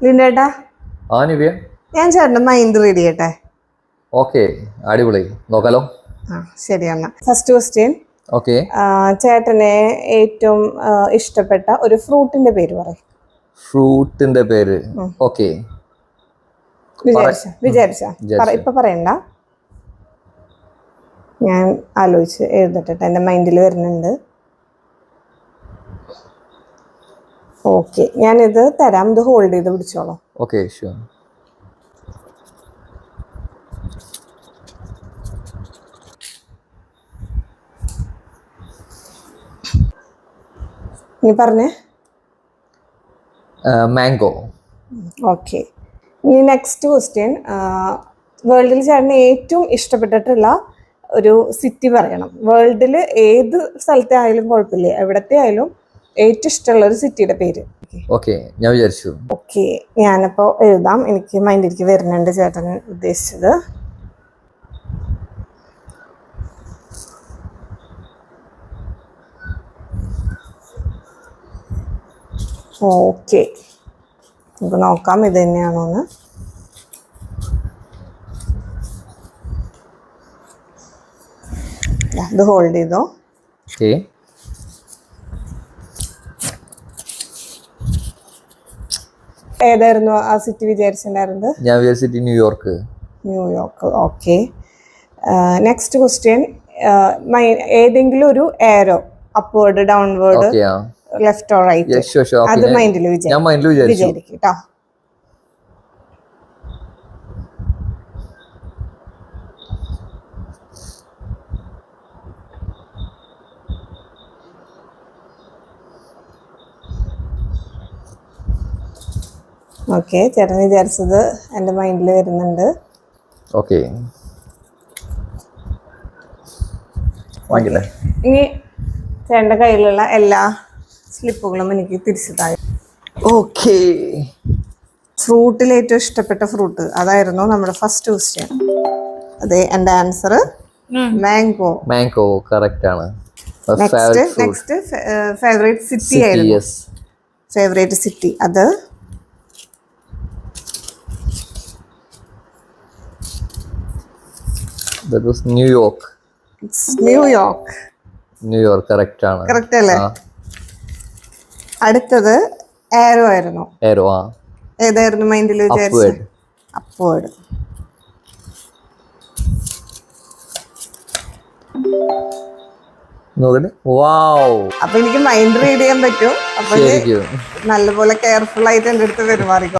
ലിൻഡേട്ടാ, ആ നിവ്യ. ഞാൻ ചേട്ടൻ്റെ മൈൻഡ് റീഡ് ചെയ്യട്ടെ. ഓക്കെ, അടിപൊളി, നോക്കാലോ. ശരി എന്നാ. First question. ഓക്കെ. ചേട്ടനെ ഏറ്റവും ഇഷ്ടപ്പെട്ട ഒരു ഫ്രൂട്ടിന്റെ പേര് പറയും. ഫ്രൂട്ടിന്റെ പേര്? ഓക്കെ, വിചാരിച്ച ഇപ്പൊ പറയണ്ട, ഞാൻ ആലോചിച്ച് എഴുതട്ടെ. എന്റെ മൈൻഡിൽ വരുന്നുണ്ട്. ഓക്കെ, ഞാനിത് തരാം, ഇത് ഹോൾഡ് ചെയ്ത് പിടിച്ചോളൂ. Okay, sure. നീ പറഞ്ഞേ. മാംഗോ. ഓക്കെ, ഇനി നെക്സ്റ്റ് ക്വസ്റ്റ്യൻ. വേൾഡിൽ ചേട്ടന് ഏറ്റവും ഇഷ്ടപ്പെട്ടിട്ടുള്ള ഒരു സിറ്റി പറയണം. വേൾഡിൽ ഏത് സ്ഥലത്തെ ആയാലും കുഴപ്പമില്ല, എവിടത്തെ ആയാലും ഏറ്റവും ഇഷ്ടമുള്ള ഒരു സിറ്റിയുടെ പേര്. ഓക്കെ, ഞാൻ വിചാരിച്ചു. ഓക്കെ, ഞാനപ്പോൾ എഴുതാം. എനിക്ക് മൈൻഡിലേക്ക് വരുന്നുണ്ട് ചേട്ടൻ ഉദ്ദേശിച്ചത്. ഓക്കെ, നമുക്ക് നോക്കാം ഇത് തന്നെയാണോന്ന്. ഇത് ഹോൾഡ് ചെയ്തോ. ഓക്കെ. ഏതായിരുന്നു ആ സിറ്റി വിചാരിച്ചിട്ടുണ്ടായിരുന്നത്? ഞാൻ വിചാരിച്ചിട്ട് New York. New York. Okay, next question. ഏതെങ്കിലും ഒരു arrow upward, downward, left or right, അത് മൈൻഡിൽ വിചാരിക്കും കേട്ടോ. ഓക്കെ, ചേട്ടൻ വിചാരിച്ചത് എൻ്റെ മൈൻഡിൽ വരുന്നുണ്ട്. ഓക്കെ, ഇനി ചേട്ടൻ്റെ കയ്യിലുള്ള എല്ലാ സ്ലിപ്പുകളും എനിക്ക് തിരിച്ചു താഴെ. ഓക്കെ, ഫ്രൂട്ടിൽ ഏറ്റവും ഇഷ്ടപ്പെട്ട ഫ്രൂട്ട് അതായിരുന്നു നമ്മുടെ ഫസ്റ്റ് ക്വസ്റ്റ്യൻ. അതെ, എൻ്റെ ആൻസർ മാംഗോ. മാംഗോ കറക്റ്റ് ആണ്. നെക്സ്റ്റ് ഫേവറേറ്റ് സിറ്റി ആയിരുന്നു. ഫേവറേറ്റ് സിറ്റി അത് ന്യൂയോർക്ക്. ന്യൂയോർക്ക് കറക്റ്റ് ആണ്. കറക്റ്റ് അല്ലേ? അടുത്തത് ഏരോ ആയിരുന്നു. ഏരോ. ഏതായിരുന്നു മൈൻഡിൽ വിചാരിച്ചത്? അപ്വേർഡ്. അപ്പൊ എനിക്ക് മൈൻഡ് റീഡ് ചെയ്യാൻ പറ്റും. അപ്പൊ നല്ലപോലെ കെയർഫുൾ ആയിട്ട് എൻ്റെ അടുത്ത് പെരുമാറിക്കോ.